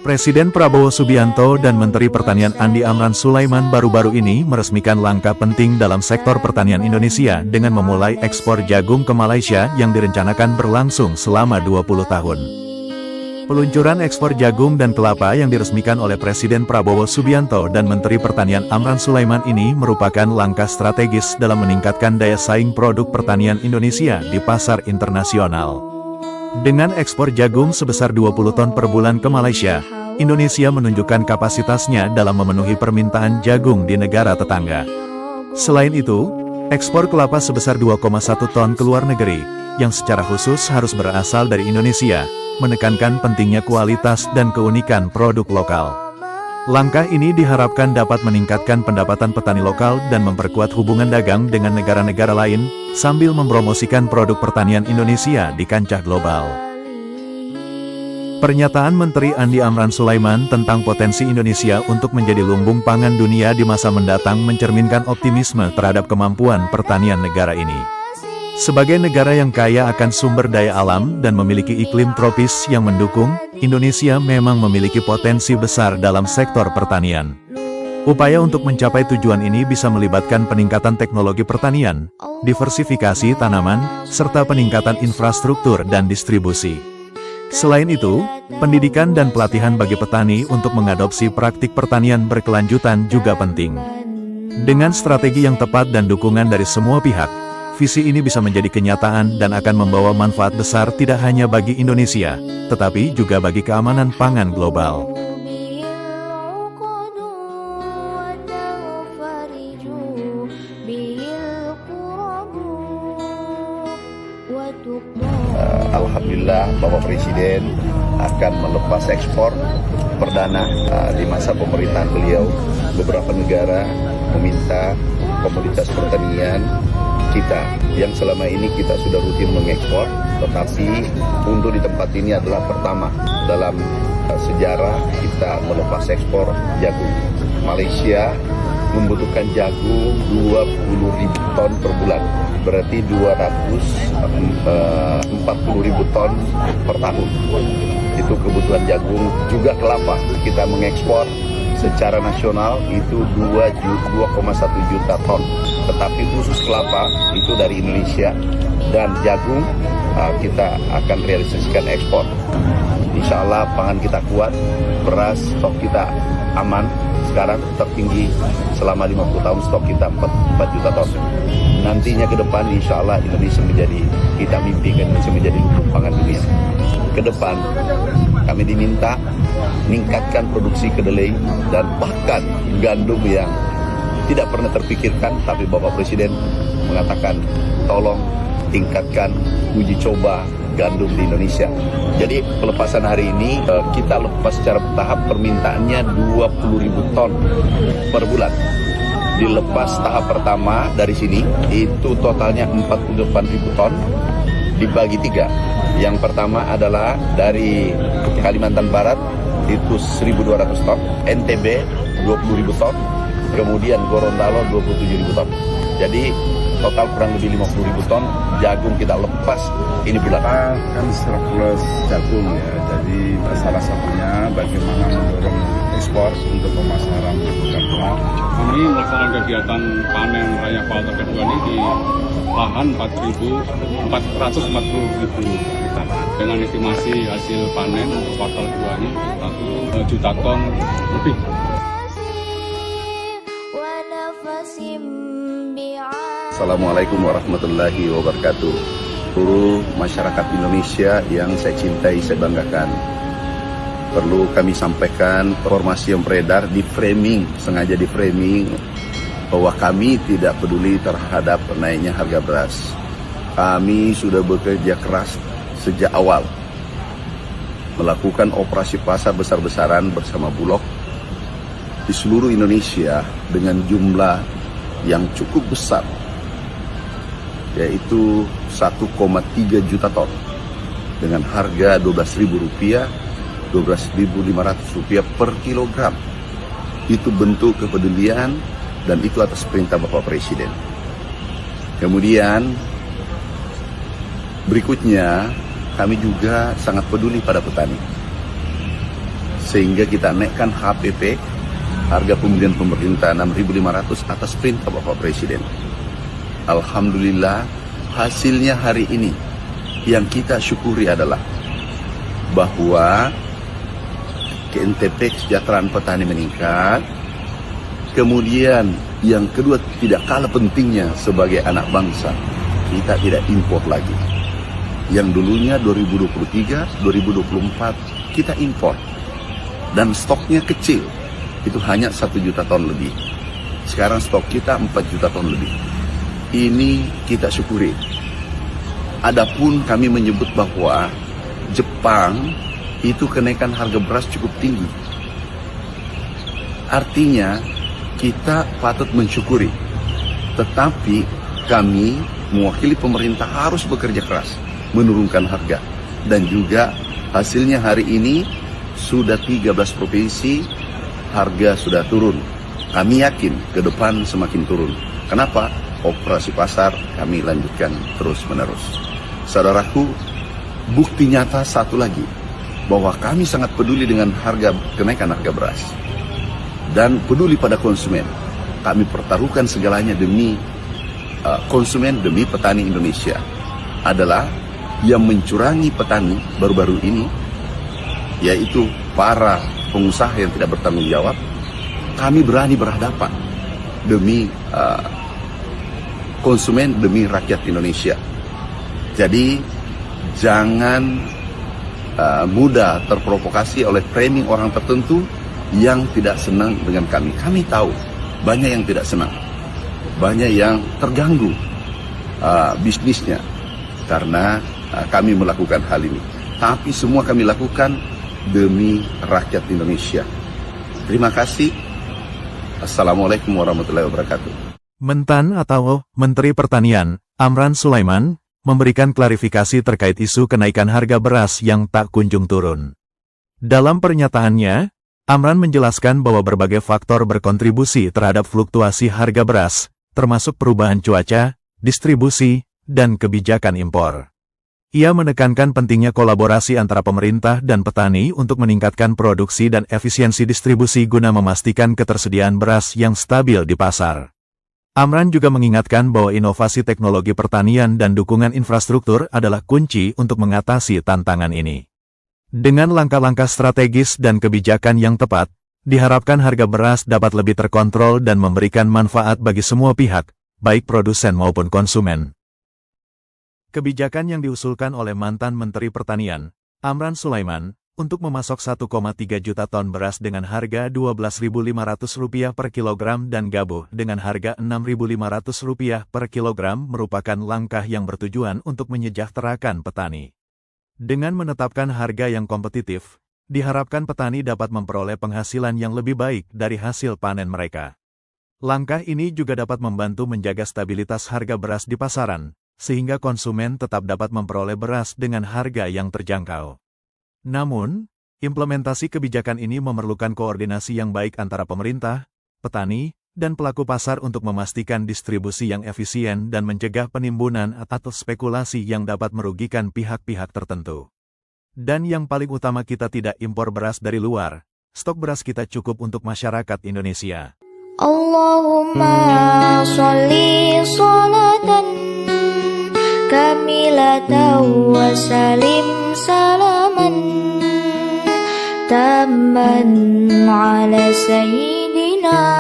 Presiden Prabowo Subianto dan Menteri Pertanian Andi Amran Sulaiman baru-baru ini meresmikan langkah penting dalam sektor pertanian Indonesia dengan memulai ekspor jagung ke Malaysia yang direncanakan berlangsung selama 20 tahun. Peluncuran ekspor jagung dan kelapa yang diresmikan oleh Presiden Prabowo Subianto dan Menteri Pertanian Amran Sulaiman ini merupakan langkah strategis dalam meningkatkan daya saing produk pertanian Indonesia di pasar internasional. Dengan ekspor jagung sebesar 20 ton per bulan ke Malaysia, Indonesia menunjukkan kapasitasnya dalam memenuhi permintaan jagung di negara tetangga. Selain itu, ekspor kelapa sebesar 2,1 ton ke luar negeri, yang secara khusus harus berasal dari Indonesia, menekankan pentingnya kualitas dan keunikan produk lokal. Langkah ini diharapkan dapat meningkatkan pendapatan petani lokal dan memperkuat hubungan dagang dengan negara-negara lain, sambil mempromosikan produk pertanian Indonesia di kancah global. Pernyataan Menteri Andi Amran Sulaiman tentang potensi Indonesia untuk menjadi lumbung pangan dunia di masa mendatang mencerminkan optimisme terhadap kemampuan pertanian negara ini. Sebagai negara yang kaya akan sumber daya alam dan memiliki iklim tropis yang mendukung, Indonesia memang memiliki potensi besar dalam sektor pertanian. Upaya untuk mencapai tujuan ini bisa melibatkan peningkatan teknologi pertanian, diversifikasi tanaman, serta peningkatan infrastruktur dan distribusi. Selain itu, pendidikan dan pelatihan bagi petani untuk mengadopsi praktik pertanian berkelanjutan juga penting. Dengan strategi yang tepat dan dukungan dari semua pihak, visi ini bisa menjadi kenyataan dan akan membawa manfaat besar tidak hanya bagi Indonesia, tetapi juga bagi keamanan pangan global. Alhamdulillah Bapak Presiden akan melepas ekspor perdana di masa pemerintahan beliau. Beberapa negara meminta komoditas pertanian kita yang selama ini kita sudah rutin mengekspor, tetapi untuk di tempat ini adalah pertama dalam sejarah kita melepas ekspor jagung. Malaysia membutuhkan jagung 20.000 ton per bulan, berarti 240.000 ton per tahun. Itu kebutuhan jagung, juga kelapa. Kita mengekspor secara nasional itu 2,1 juta ton. Tetapi khusus kelapa itu dari Indonesia, dan jagung kita akan realisasikan ekspor. Insya Allah pangan kita kuat, beras stok kita aman. Sekarang tertinggi selama 50 tahun stok kita 4 juta ton. Nantinya ke depan insya Allah Indonesia kita mimpikan Indonesia menjadi lumbung pangan dunia. Ke depan kami diminta meningkatkan produksi kedelai dan bahkan gandum yang tidak pernah terpikirkan, tapi Bapak Presiden mengatakan tolong tingkatkan uji coba gandum di Indonesia. Jadi pelepasan hari ini kita lepas secara bertahap, permintaannya 20.000 ton per bulan. Dilepas tahap pertama dari sini itu totalnya 48.000 ton dibagi 3. Yang pertama adalah dari Kalimantan Barat itu 1.200 ton, NTB 20.000 ton, kemudian Gorontalo 27.000 ton. Jadi total kurang lebih 50.000 ton jagung kita lepas ini bulan. Kan surplus jagung ya, jadi salah satunya bagaimana mendorong ekspor untuk pemasaran produk. Kami melaksanakan kegiatan panen raya kuartal kedua ini di lahan 440.000 hektar dengan estimasi hasil panen untuk kuartal kedua ini 1 juta ton lebih. Assalamualaikum warahmatullahi wabarakatuh. Seluruh masyarakat Indonesia yang saya cintai, saya banggakan. Perlu kami sampaikan informasi yang beredar sengaja di framing, bahwa kami tidak peduli terhadap naiknya harga beras. Kami sudah bekerja keras sejak awal, melakukan operasi pasar besar-besaran bersama Bulog di seluruh Indonesia dengan jumlah yang cukup besar, yaitu 1,3 juta ton dengan harga Rp12.000, Rp12.500 per kilogram. Itu bentuk kepedulian dan itu atas perintah Bapak Presiden. Kemudian berikutnya kami juga sangat peduli pada petani. sehingga kita naikkan HPP, harga pembelian pemerintah 6.500 atas perintah Bapak Presiden. Alhamdulillah, hasilnya hari ini yang kita syukuri adalah bahwa KNTP, kesejahteraan petani meningkat. Kemudian yang kedua, tidak kalah pentingnya sebagai anak bangsa, kita tidak impor lagi. Yang dulunya 2023, 2024 kita impor dan stoknya kecil, itu hanya 1 juta ton lebih. Sekarang stok kita 4 juta ton lebih. Ini kita syukuri. Adapun kami menyebut bahwa Jepang itu kenaikan harga beras cukup tinggi. Artinya kita patut mensyukuri. Tetapi kami mewakili pemerintah harus bekerja keras menurunkan harga. Dan juga hasilnya hari ini sudah 13 provinsi harga sudah turun. Kami yakin ke depan semakin turun. Kenapa? Operasi pasar kami lanjutkan terus-menerus. Saudaraku, bukti nyata satu lagi, bahwa kami sangat peduli dengan kenaikan harga beras. Dan peduli pada konsumen. Kami pertaruhkan segalanya demi konsumen, demi petani Indonesia. Adalah yang mencurangi petani baru-baru ini, yaitu para pengusaha yang tidak bertanggung jawab. Kami berani berhadapan demi konsumen, demi rakyat Indonesia. Jadi jangan mudah terprovokasi oleh framing orang tertentu yang tidak senang dengan kami. Kami tahu banyak yang tidak senang, banyak yang terganggu bisnisnya karena kami melakukan hal ini. Tapi semua kami lakukan demi rakyat Indonesia. Terima kasih. Assalamualaikum warahmatullahi wabarakatuh. Mentan atau Menteri Pertanian, Amran Sulaiman, memberikan klarifikasi terkait isu kenaikan harga beras yang tak kunjung turun. Dalam pernyataannya, Amran menjelaskan bahwa berbagai faktor berkontribusi terhadap fluktuasi harga beras, termasuk perubahan cuaca, distribusi, dan kebijakan impor. Ia menekankan pentingnya kolaborasi antara pemerintah dan petani untuk meningkatkan produksi dan efisiensi distribusi guna memastikan ketersediaan beras yang stabil di pasar. Amran juga mengingatkan bahwa inovasi teknologi pertanian dan dukungan infrastruktur adalah kunci untuk mengatasi tantangan ini. Dengan langkah-langkah strategis dan kebijakan yang tepat, diharapkan harga beras dapat lebih terkontrol dan memberikan manfaat bagi semua pihak, baik produsen maupun konsumen. Kebijakan yang diusulkan oleh mantan Menteri Pertanian, Amran Sulaiman, untuk memasok 1,3 juta ton beras dengan harga Rp12.500 per kilogram dan gabuh dengan harga Rp6.500 per kilogram merupakan langkah yang bertujuan untuk menyejahterakan petani. Dengan menetapkan harga yang kompetitif, diharapkan petani dapat memperoleh penghasilan yang lebih baik dari hasil panen mereka. Langkah ini juga dapat membantu menjaga stabilitas harga beras di pasaran, sehingga konsumen tetap dapat memperoleh beras dengan harga yang terjangkau. Namun, implementasi kebijakan ini memerlukan koordinasi yang baik antara pemerintah, petani, dan pelaku pasar untuk memastikan distribusi yang efisien dan mencegah penimbunan atau spekulasi yang dapat merugikan pihak-pihak tertentu. Dan yang paling utama, kita tidak impor beras dari luar, stok beras kita cukup untuk masyarakat Indonesia. Allahumma sholli sholatan kamilatan wa salim salaman tamman ala sayyidina